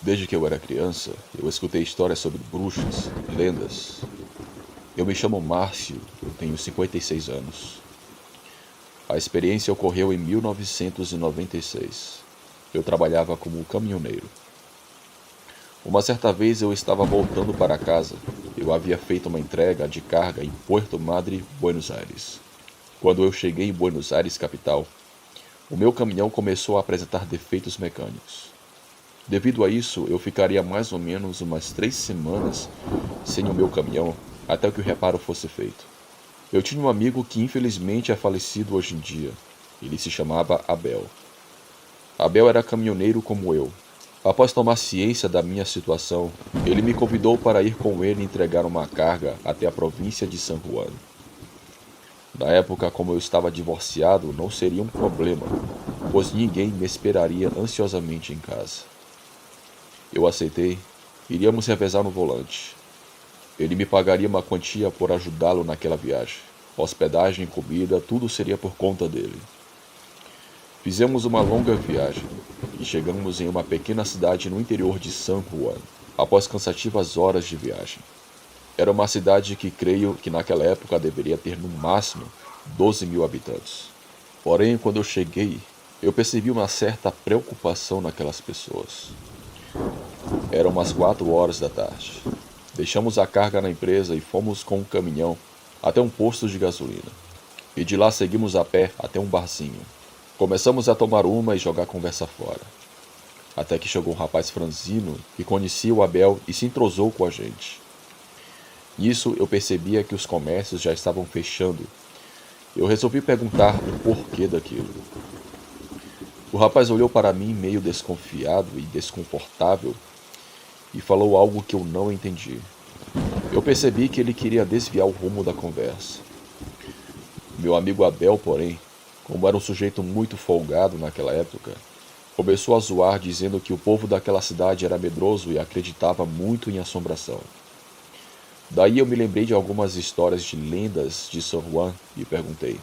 Desde que eu era criança, eu escutei histórias sobre bruxas, lendas. Eu me chamo Márcio, eu tenho 56 anos. A experiência ocorreu em 1996. Eu trabalhava como caminhoneiro. Uma certa vez eu estava voltando para casa. Eu havia feito uma entrega de carga em Puerto Madre, Buenos Aires. Quando eu cheguei em Buenos Aires, capital, o meu caminhão começou a apresentar defeitos mecânicos. Devido a isso, eu ficaria mais ou menos umas 3 semanas sem o meu caminhão até que o reparo fosse feito. Eu tinha um amigo que infelizmente é falecido hoje em dia. Ele se chamava Abel. Abel era caminhoneiro como eu. Após tomar ciência da minha situação, ele me convidou para ir com ele entregar uma carga até a província de San Juan. Na época, como eu estava divorciado, não seria um problema, pois ninguém me esperaria ansiosamente em casa. Eu aceitei, iríamos revezar no volante. Ele me pagaria uma quantia por ajudá-lo naquela viagem. Hospedagem, comida, tudo seria por conta dele. Fizemos uma longa viagem e chegamos em uma pequena cidade no interior de San Juan, após cansativas horas de viagem. Era uma cidade que creio que naquela época deveria ter no máximo 12 mil habitantes. Porém, quando eu cheguei, eu percebi uma certa preocupação naquelas pessoas. Eram umas 4 horas da tarde. Deixamos a carga na empresa e fomos com um caminhão até um posto de gasolina. E de lá seguimos a pé até um barzinho. Começamos a tomar uma e jogar conversa fora. Até que chegou um rapaz franzino que conhecia o Abel e se entrosou com a gente. Nisso eu percebia que os comércios já estavam fechando. Eu resolvi perguntar o porquê daquilo. O rapaz olhou para mim meio desconfiado e desconfortável e falou algo que eu não entendi. Eu percebi que ele queria desviar o rumo da conversa. Meu amigo Abel, porém, como era um sujeito muito folgado naquela época, começou a zoar dizendo que o povo daquela cidade era medroso e acreditava muito em assombração. Daí eu me lembrei de algumas histórias de lendas de San Juan e perguntei: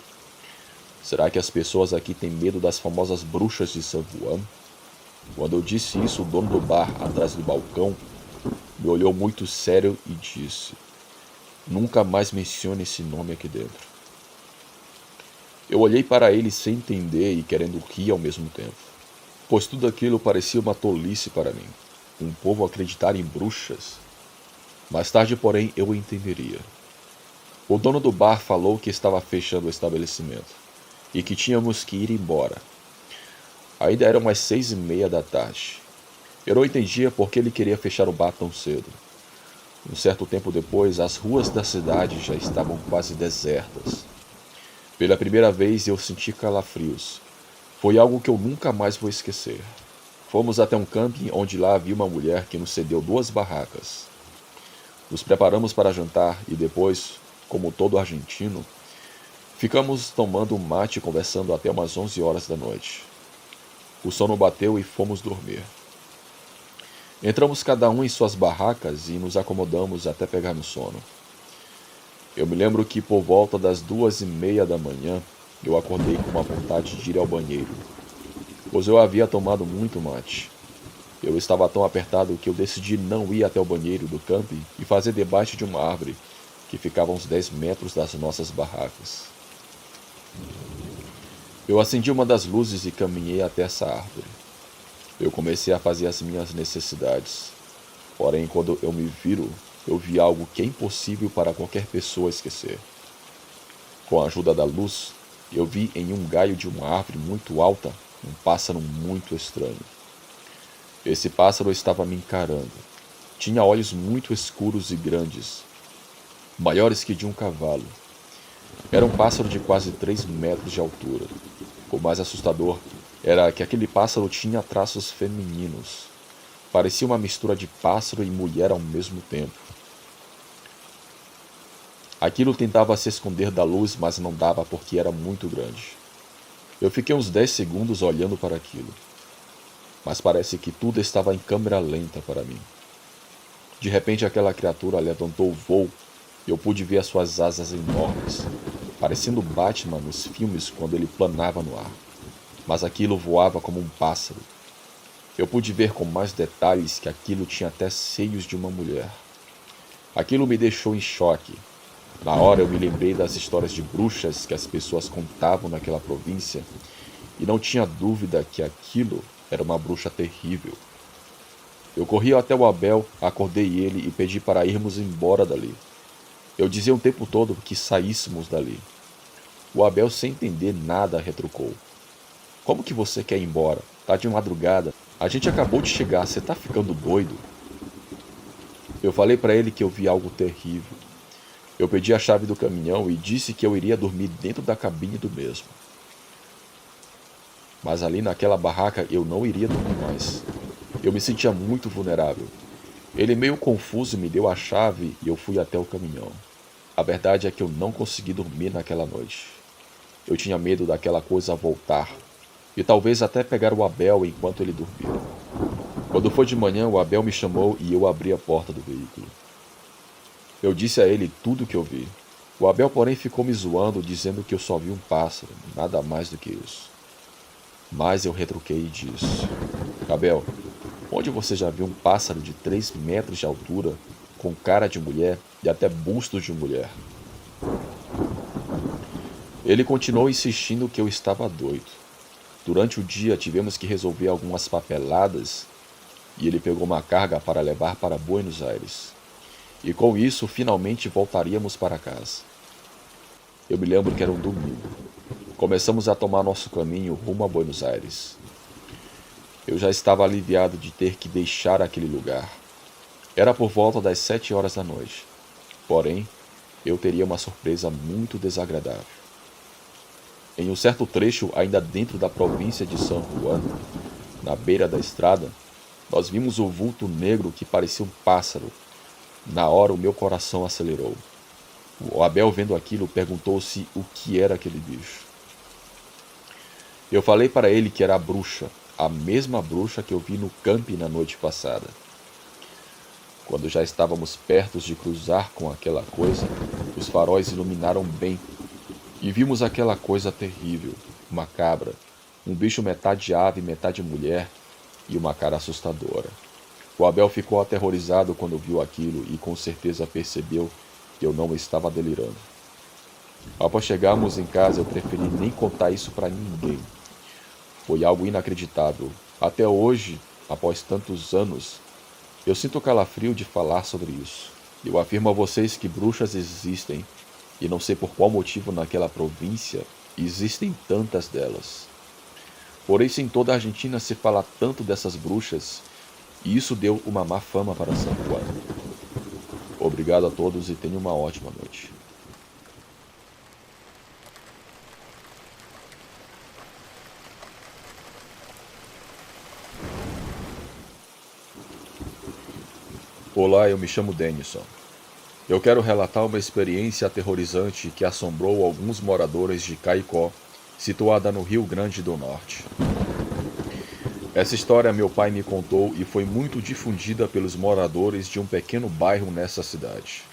será que as pessoas aqui têm medo das famosas bruxas de San Juan? Quando eu disse isso, o dono do bar, atrás do balcão, me olhou muito sério e disse: nunca mais mencione esse nome aqui dentro. Eu olhei para ele sem entender e querendo rir ao mesmo tempo, pois tudo aquilo parecia uma tolice para mim. Um povo acreditar em bruxas. Mais tarde, porém, eu entenderia. O dono do bar falou que estava fechando o estabelecimento e que tínhamos que ir embora. Ainda eram umas 6:30 da tarde. Eu não entendia por que ele queria fechar o bar tão cedo. Um certo tempo depois, as ruas da cidade já estavam quase desertas. Pela primeira vez eu senti calafrios. Foi algo que eu nunca mais vou esquecer. Fomos até um camping onde lá havia uma mulher que nos cedeu 2 barracas. Nos preparamos para jantar e depois, como todo argentino, ficamos tomando um mate e conversando até umas 11 horas da noite. O sono bateu e fomos dormir. Entramos cada um em suas barracas e nos acomodamos até pegar no sono. Eu me lembro que por volta das 2:30 da manhã, eu acordei com uma vontade de ir ao banheiro, pois eu havia tomado muito mate. Eu estava tão apertado que eu decidi não ir até o banheiro do camping e fazer debaixo de uma árvore que ficava a uns 10 metros das nossas barracas. Eu acendi uma das luzes e caminhei até essa árvore. Eu comecei a fazer as minhas necessidades. Porém, quando eu me viro, eu vi algo que é impossível para qualquer pessoa esquecer. Com a ajuda da luz, eu vi em um galho de uma árvore muito alta um pássaro muito estranho. Esse pássaro estava me encarando. Tinha olhos muito escuros e grandes, maiores que de um cavalo. Era um pássaro de quase 3 metros de altura. O mais assustador era que aquele pássaro tinha traços femininos. Parecia uma mistura de pássaro e mulher ao mesmo tempo. Aquilo tentava se esconder da luz, mas não dava porque era muito grande. Eu fiquei uns 10 segundos olhando para aquilo, mas parece que tudo estava em câmera lenta para mim. De repente aquela criatura levantou o voo e eu pude ver as suas asas enormes, parecendo Batman nos filmes quando ele planava no ar. Mas aquilo voava como um pássaro. Eu pude ver com mais detalhes que aquilo tinha até seios de uma mulher. Aquilo me deixou em choque. Na hora eu me lembrei das histórias de bruxas que as pessoas contavam naquela província e não tinha dúvida que aquilo era uma bruxa terrível. Eu corri até o Abel, acordei ele e pedi para irmos embora dali. Eu dizia o tempo todo que saíssemos dali. O Abel, sem entender nada, retrucou. Como que você quer ir embora? Tá de madrugada. A gente acabou de chegar, você tá ficando doido? Eu falei para ele que eu vi algo terrível. Eu pedi a chave do caminhão e disse que eu iria dormir dentro da cabine do mesmo. Mas ali naquela barraca eu não iria dormir mais. Eu me sentia muito vulnerável. Ele, meio confuso, me deu a chave e eu fui até o caminhão. A verdade é que eu não consegui dormir naquela noite. Eu tinha medo daquela coisa voltar e talvez até pegar o Abel enquanto ele dormia. Quando foi de manhã, o Abel me chamou e eu abri a porta do veículo. Eu disse a ele tudo o que eu vi. O Abel, porém, ficou me zoando, dizendo que eu só vi um pássaro, nada mais do que isso. Mas eu retruquei e disse: Abel, onde você já viu um pássaro de 3 metros de altura, com cara de mulher e até busto de mulher? Ele continuou insistindo que eu estava doido. Durante o dia tivemos que resolver algumas papeladas e ele pegou uma carga para levar para Buenos Aires. E com isso, finalmente voltaríamos para casa. Eu me lembro que era um domingo. Começamos a tomar nosso caminho rumo a Buenos Aires. Eu já estava aliviado de ter que deixar aquele lugar. Era por volta das 7 horas da noite. Porém, eu teria uma surpresa muito desagradável. Em um certo trecho, ainda dentro da província de San Juan, na beira da estrada, nós vimos o vulto negro que parecia um pássaro. Na hora, o meu coração acelerou. O Abel, vendo aquilo, perguntou-se o que era aquele bicho. Eu falei para ele que era a bruxa, a mesma bruxa que eu vi no camping na noite passada. Quando já estávamos perto de cruzar com aquela coisa, os faróis iluminaram bem e vimos aquela coisa terrível, uma cabra, um bicho metade ave, metade mulher e uma cara assustadora. O Abel ficou aterrorizado quando viu aquilo e com certeza percebeu que eu não estava delirando. Após chegarmos em casa, eu preferi nem contar isso para ninguém. Foi algo inacreditável. Até hoje, após tantos anos, eu sinto calafrio de falar sobre isso. Eu afirmo a vocês que bruxas existem, e não sei por qual motivo naquela província existem tantas delas. Por isso em toda a Argentina se fala tanto dessas bruxas, e isso deu uma má fama para San Juan. Obrigado a todos e tenham uma ótima noite. Olá, eu me chamo Denison. Eu quero relatar uma experiência aterrorizante que assombrou alguns moradores de Caicó, situada no Rio Grande do Norte. Essa história meu pai me contou e foi muito difundida pelos moradores de um pequeno bairro nessa cidade.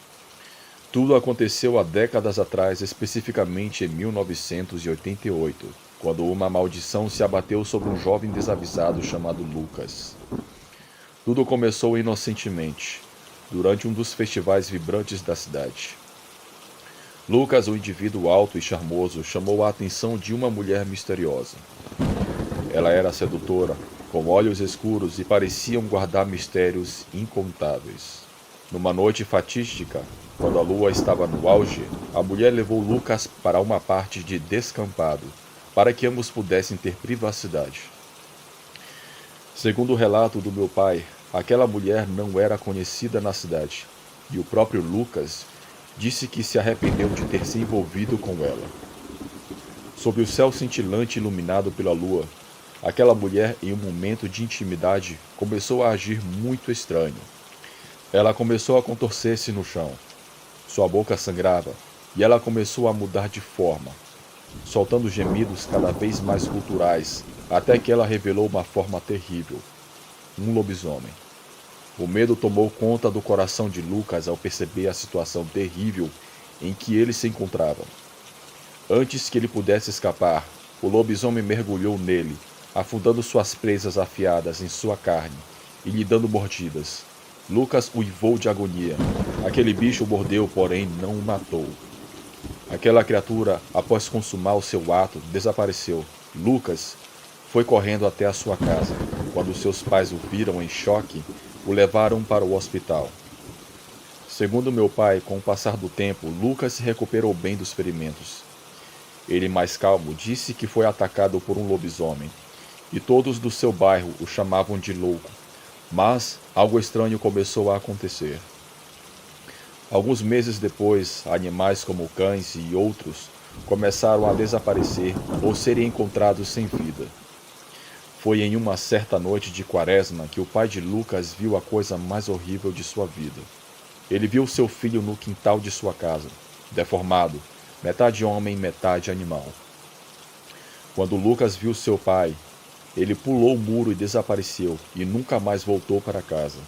Tudo aconteceu há décadas atrás, especificamente em 1988, quando uma maldição se abateu sobre um jovem desavisado chamado Lucas. Tudo começou inocentemente, durante um dos festivais vibrantes da cidade. Lucas, um indivíduo alto e charmoso, chamou a atenção de uma mulher misteriosa. Ela era sedutora, com olhos escuros e pareciam guardar mistérios incontáveis. Numa noite fatídica, quando a lua estava no auge, a mulher levou Lucas para uma parte de descampado, para que ambos pudessem ter privacidade. Segundo o relato do meu pai, aquela mulher não era conhecida na cidade, e o próprio Lucas disse que se arrependeu de ter se envolvido com ela. Sob o céu cintilante iluminado pela lua, aquela mulher, em um momento de intimidade, começou a agir muito estranho. Ela começou a contorcer-se no chão. Sua boca sangrava, e ela começou a mudar de forma, soltando gemidos cada vez mais guturais, até que ela revelou uma forma terrível. Um lobisomem. O medo tomou conta do coração de Lucas ao perceber a situação terrível em que ele se encontrava. Antes que ele pudesse escapar, o lobisomem mergulhou nele, afundando suas presas afiadas em sua carne e lhe dando mordidas. Lucas uivou de agonia. Aquele bicho o mordeu, porém não o matou. Aquela criatura, após consumar o seu ato, desapareceu. Lucas foi correndo até a sua casa. Quando seus pais o viram em choque, o levaram para o hospital. Segundo meu pai, com o passar do tempo, Lucas se recuperou bem dos ferimentos. Ele, mais calmo, disse que foi atacado por um lobisomem, e todos do seu bairro o chamavam de louco. Mas algo estranho começou a acontecer. Alguns meses depois, animais como cães e outros começaram a desaparecer ou serem encontrados sem vida. Foi em uma certa noite de quaresma que o pai de Lucas viu a coisa mais horrível de sua vida. Ele viu seu filho no quintal de sua casa, deformado, metade homem, metade animal. Quando Lucas viu seu pai, ele pulou o muro e desapareceu, e nunca mais voltou para casa.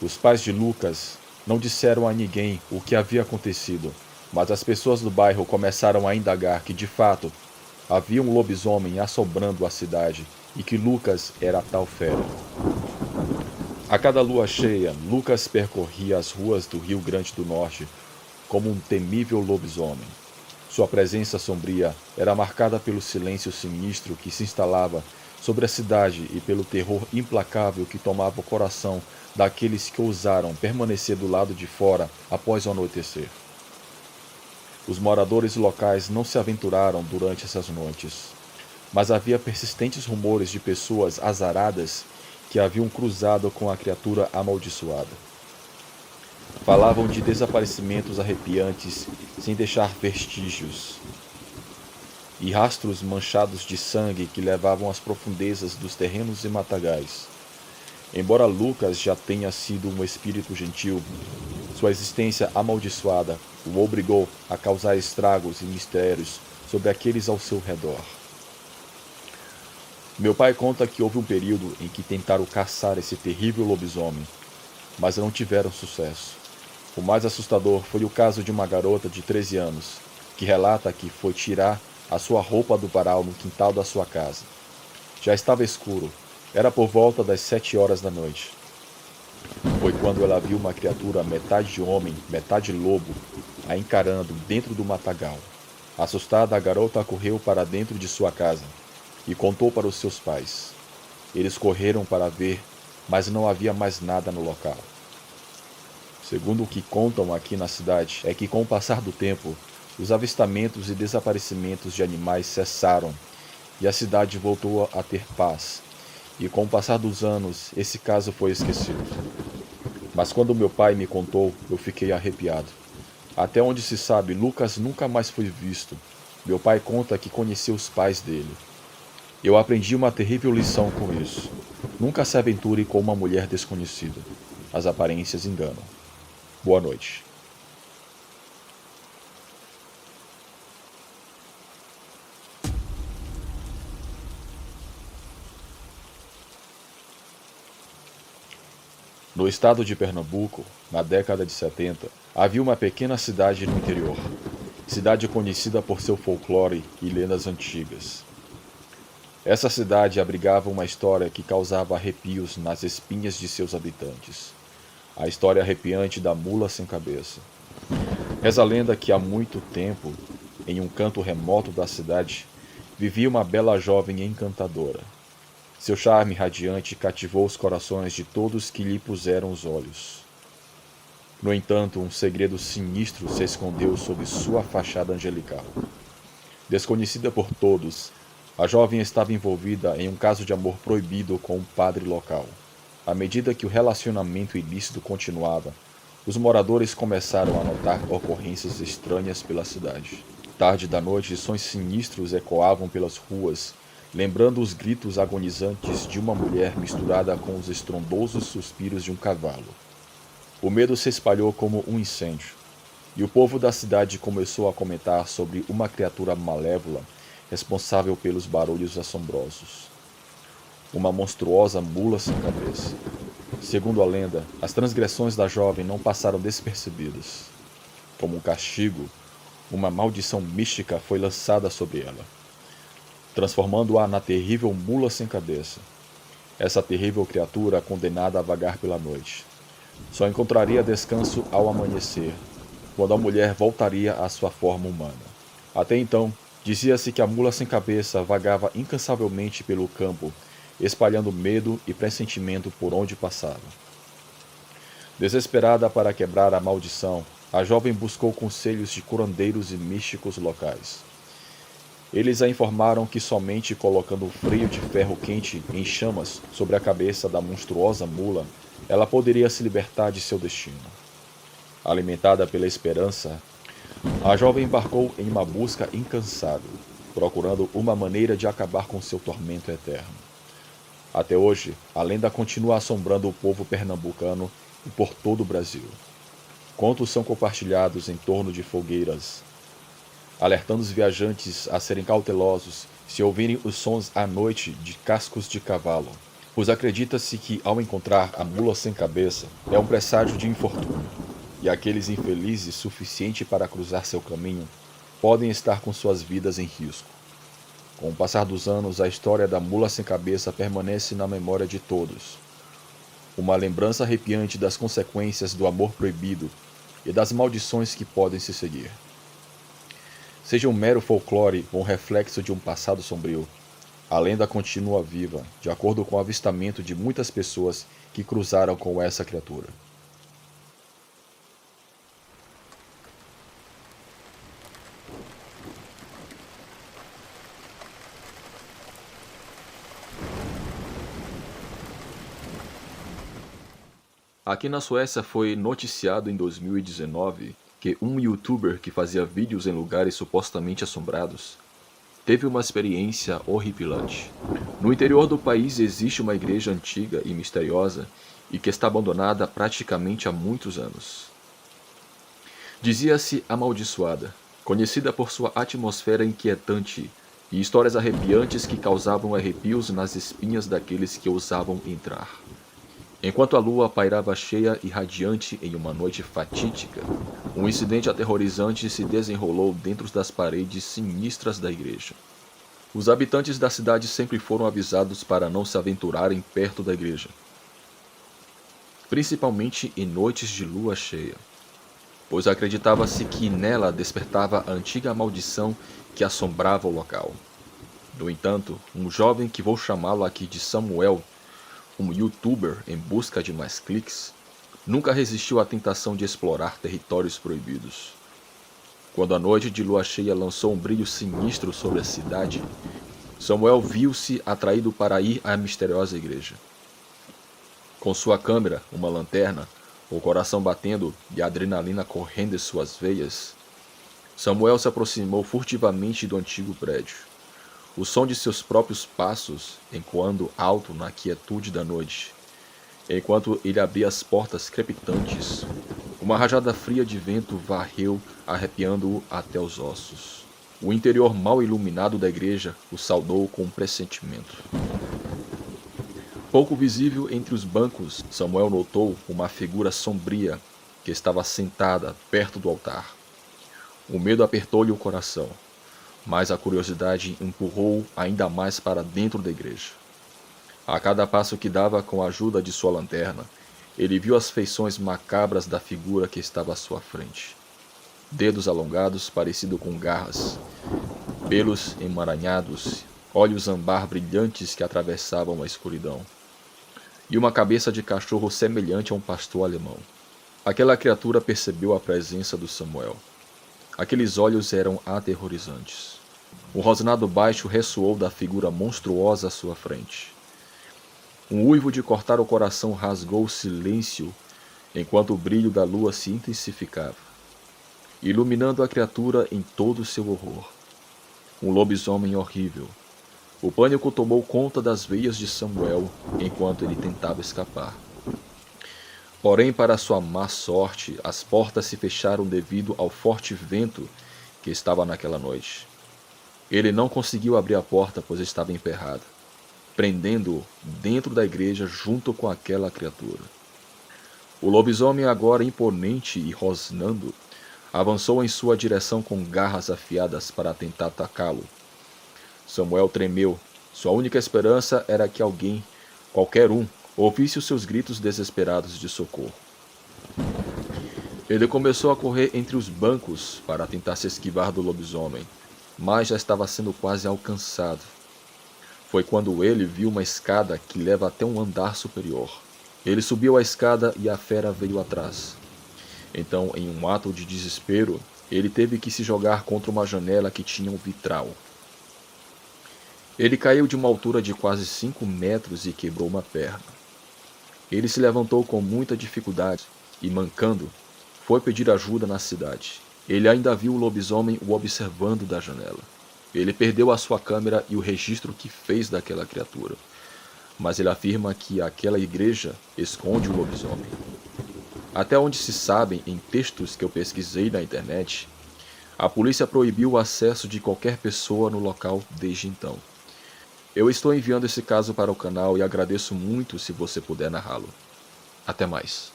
Os pais de Lucas não disseram a ninguém o que havia acontecido, mas as pessoas do bairro começaram a indagar que, de fato, havia um lobisomem assombrando a cidade e que Lucas era a tal fera. A cada lua cheia, Lucas percorria as ruas do Rio Grande do Norte como um temível lobisomem. Sua presença sombria era marcada pelo silêncio sinistro que se instalava sobre a cidade e pelo terror implacável que tomava o coração daqueles que ousaram permanecer do lado de fora após o anoitecer. Os moradores locais não se aventuraram durante essas noites, mas havia persistentes rumores de pessoas azaradas que haviam cruzado com a criatura amaldiçoada. Falavam de desaparecimentos arrepiantes sem deixar vestígios, e rastros manchados de sangue que levavam às profundezas dos terrenos e matagais. Embora Lucas já tenha sido um espírito gentil, sua existência amaldiçoada o obrigou a causar estragos e mistérios sobre aqueles ao seu redor. Meu pai conta que houve um período em que tentaram caçar esse terrível lobisomem, mas não tiveram sucesso. O mais assustador foi o caso de uma garota de 13 anos, que relata que foi tirar a sua roupa do varal no quintal da sua casa. Já estava escuro, era por volta das 7 horas da noite. Foi quando ela viu uma criatura metade homem, metade lobo, a encarando dentro do matagal. Assustada, a garota correu para dentro de sua casa e contou para os seus pais. Eles correram para ver, mas não havia mais nada no local. Segundo o que contam aqui na cidade, é que com o passar do tempo, os avistamentos e desaparecimentos de animais cessaram e a cidade voltou a ter paz. E com o passar dos anos, esse caso foi esquecido. Mas quando meu pai me contou, eu fiquei arrepiado. Até onde se sabe, Lucas nunca mais foi visto. Meu pai conta que conheceu os pais dele. Eu aprendi uma terrível lição com isso. Nunca se aventure com uma mulher desconhecida. As aparências enganam. Boa noite. No estado de Pernambuco, na década de 70, havia uma pequena cidade no interior. Cidade conhecida por seu folclore e lendas antigas. Essa cidade abrigava uma história que causava arrepios nas espinhas de seus habitantes. A história arrepiante da mula sem cabeça. Reza a lenda que há muito tempo, em um canto remoto da cidade, vivia uma bela jovem encantadora. Seu charme radiante cativou os corações de todos que lhe puseram os olhos. No entanto, um segredo sinistro se escondeu sob sua fachada angelical. Desconhecida por todos, a jovem estava envolvida em um caso de amor proibido com um padre local. À medida que o relacionamento ilícito continuava, os moradores começaram a notar ocorrências estranhas pela cidade. Tarde da noite, sons sinistros ecoavam pelas ruas, lembrando os gritos agonizantes de uma mulher misturada com os estrondosos suspiros de um cavalo. O medo se espalhou como um incêndio, e o povo da cidade começou a comentar sobre uma criatura malévola responsável pelos barulhos assombrosos. Uma monstruosa mula sem cabeça. Segundo a lenda, as transgressões da jovem não passaram despercebidas. Como um castigo, uma maldição mística foi lançada sobre ela. transformando-a na terrível mula sem cabeça. Essa terrível criatura condenada a vagar pela noite. Só encontraria descanso ao amanhecer, quando a mulher voltaria à sua forma humana. Até então, dizia-se que a mula sem cabeça vagava incansavelmente pelo campo, espalhando medo e pressentimento por onde passava. Desesperada para quebrar a maldição, a jovem buscou conselhos de curandeiros e místicos locais. Eles a informaram que somente colocando um freio de ferro quente em chamas sobre a cabeça da monstruosa mula, ela poderia se libertar de seu destino. Alimentada pela esperança, a jovem embarcou em uma busca incansável, procurando uma maneira de acabar com seu tormento eterno. Até hoje, a lenda continua assombrando o povo pernambucano e por todo o Brasil. Contos são compartilhados em torno de fogueiras, alertando os viajantes a serem cautelosos se ouvirem os sons à noite de cascos de cavalo, pois acredita-se que, ao encontrar a mula sem cabeça, é um presságio de infortúnio, e aqueles infelizes suficiente para cruzar seu caminho podem estar com suas vidas em risco. Com o passar dos anos, a história da mula sem cabeça permanece na memória de todos. Uma lembrança arrepiante das consequências do amor proibido e das maldições que podem se seguir. Seja um mero folclore ou um reflexo de um passado sombrio, a lenda continua viva, de acordo com o avistamento de muitas pessoas que cruzaram com essa criatura. Aqui na Suécia foi noticiado em 2019 que um youtuber que fazia vídeos em lugares supostamente assombrados teve uma experiência horripilante. No interior do país existe uma igreja antiga e misteriosa e que está abandonada praticamente há muitos anos. Dizia-se amaldiçoada, conhecida por sua atmosfera inquietante e histórias arrepiantes que causavam arrepios nas espinhas daqueles que ousavam entrar. Enquanto a lua pairava cheia e radiante em uma noite fatídica, um incidente aterrorizante se desenrolou dentro das paredes sinistras da igreja. Os habitantes da cidade sempre foram avisados para não se aventurarem perto da igreja, principalmente em noites de lua cheia, pois acreditava-se que nela despertava a antiga maldição que assombrava o local. No entanto, um jovem que vou chamá-lo aqui de Samuel, um youtuber em busca de mais cliques, nunca resistiu à tentação de explorar territórios proibidos. Quando a noite de lua cheia lançou um brilho sinistro sobre a cidade, Samuel viu-se atraído para ir à misteriosa igreja. Com sua câmera, uma lanterna, o coração batendo e a adrenalina correndo em suas veias, Samuel se aproximou furtivamente do antigo prédio. O som de seus próprios passos ecoando alto na quietude da noite. Enquanto ele abria as portas crepitantes, uma rajada fria de vento varreu, arrepiando-o até os ossos. O interior mal iluminado da igreja o saudou com um pressentimento. Pouco visível entre os bancos, Samuel notou uma figura sombria que estava sentada perto do altar. O medo apertou-lhe o coração, mas a curiosidade empurrou-o ainda mais para dentro da igreja. A cada passo que dava com a ajuda de sua lanterna, ele viu as feições macabras da figura que estava à sua frente. Dedos alongados, parecidos com garras, pelos emaranhados, olhos âmbar brilhantes que atravessavam a escuridão, e uma cabeça de cachorro semelhante a um pastor alemão. Aquela criatura percebeu a presença do Samuel. Aqueles olhos eram aterrorizantes. Um rosnado baixo ressoou da figura monstruosa à sua frente. Um uivo de cortar o coração rasgou o silêncio enquanto o brilho da lua se intensificava, iluminando a criatura em todo o seu horror. Um lobisomem horrível. O pânico tomou conta das veias de Samuel enquanto ele tentava escapar. Porém, para sua má sorte, as portas se fecharam devido ao forte vento que estava naquela noite. Ele não conseguiu abrir a porta, pois estava emperrada, prendendo-o dentro da igreja junto com aquela criatura. O lobisomem, agora imponente e rosnando, avançou em sua direção com garras afiadas para tentar atacá-lo. Samuel tremeu. Sua única esperança era que alguém, qualquer um, ouvisse os seus gritos desesperados de socorro. Ele começou a correr entre os bancos para tentar se esquivar do lobisomem, mas já estava sendo quase alcançado. Foi quando ele viu uma escada que leva até um andar superior. Ele subiu a escada e a fera veio atrás. Então, em um ato de desespero, ele teve que se jogar contra uma janela que tinha um vitral. Ele caiu de uma altura de quase 5 metros e quebrou uma perna. Ele se levantou com muita dificuldade e, mancando, foi pedir ajuda na cidade. Ele ainda viu o lobisomem o observando da janela. Ele perdeu a sua câmera e o registro que fez daquela criatura. Mas ele afirma que aquela igreja esconde o lobisomem. Até onde se sabem em textos que eu pesquisei na internet, a polícia proibiu o acesso de qualquer pessoa no local desde então. Eu estou enviando esse caso para o canal e agradeço muito se você puder narrá-lo. Até mais.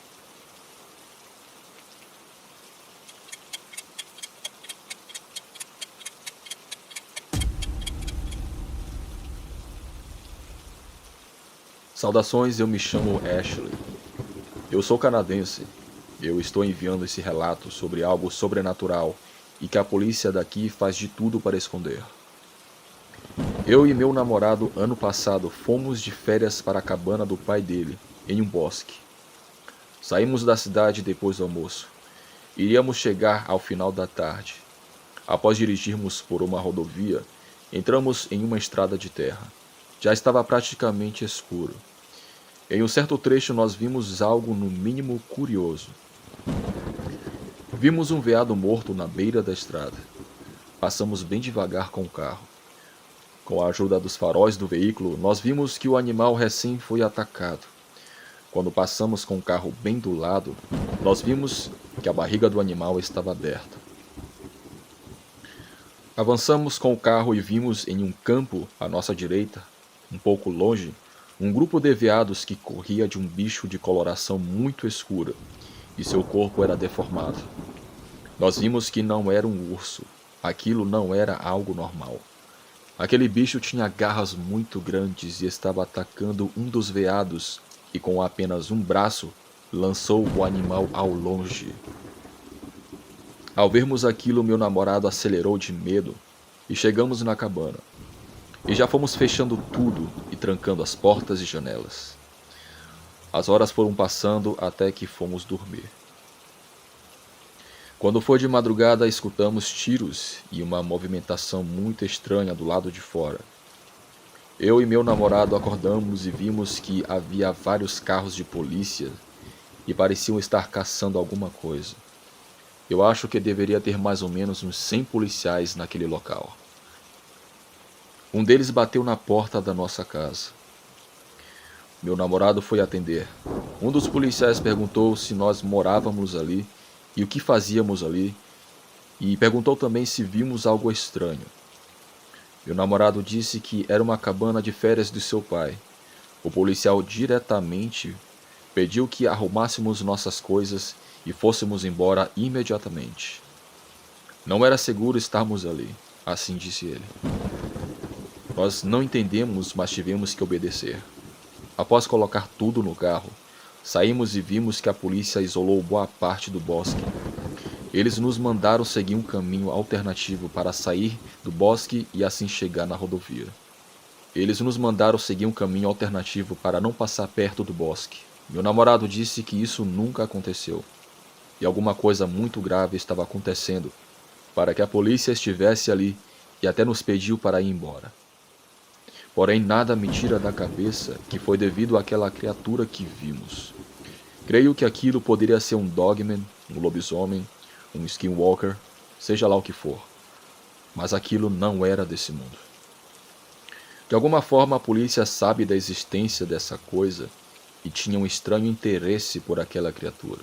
Saudações, eu me chamo Ashley. Eu sou canadense. Eu estou enviando esse relato sobre algo sobrenatural e que a polícia daqui faz de tudo para esconder. Eu e meu namorado, ano passado, fomos de férias para a cabana do pai dele, em um bosque. Saímos da cidade depois do almoço. Iríamos chegar ao final da tarde. Após dirigirmos por uma rodovia, entramos em uma estrada de terra. Já estava praticamente escuro. Em um certo trecho nós vimos algo no mínimo curioso. Vimos um veado morto na beira da estrada. Passamos bem devagar com o carro. Com a ajuda dos faróis do veículo, nós vimos que o animal recém foi atacado. Quando passamos com o carro bem do lado, nós vimos que a barriga do animal estava aberta. Avançamos com o carro e vimos em um campo à nossa direita, um pouco longe, um grupo de veados que corria de um bicho de coloração muito escura, e seu corpo era deformado. Nós vimos que não era um urso, aquilo não era algo normal. Aquele bicho tinha garras muito grandes e estava atacando um dos veados, e com apenas um braço, lançou o animal ao longe. Ao vermos aquilo, meu namorado acelerou de medo e chegamos na cabana. E já fomos fechando tudo e trancando as portas e janelas. As horas foram passando até que fomos dormir. Quando foi de madrugada, escutamos tiros e uma movimentação muito estranha do lado de fora. Eu e meu namorado acordamos e vimos que havia vários carros de polícia e pareciam estar caçando alguma coisa. Eu acho que deveria ter mais ou menos uns 100 policiais naquele local. Um deles bateu na porta da nossa casa. Meu namorado foi atender. Um dos policiais perguntou se nós morávamos ali e o que fazíamos ali, e perguntou também se vimos algo estranho. Meu namorado disse que era uma cabana de férias de seu pai. O policial diretamente pediu que arrumássemos nossas coisas e fôssemos embora imediatamente. Não era seguro estarmos ali, assim disse ele. Nós não entendemos, mas tivemos que obedecer. Após colocar tudo no carro, saímos e vimos que a polícia isolou boa parte do bosque. Eles nos mandaram seguir um caminho alternativo para sair do bosque e assim chegar na rodovia. Eles nos mandaram seguir um caminho alternativo para não passar perto do bosque. Meu namorado disse que isso nunca aconteceu. E alguma coisa muito grave estava acontecendo para que a polícia estivesse ali e até nos pediu para ir embora. Porém, nada me tira da cabeça que foi devido àquela criatura que vimos. Creio que aquilo poderia ser um dogman, um lobisomem, um skinwalker, seja lá o que for. Mas aquilo não era desse mundo. De alguma forma, a polícia sabe da existência dessa coisa e tinha um estranho interesse por aquela criatura.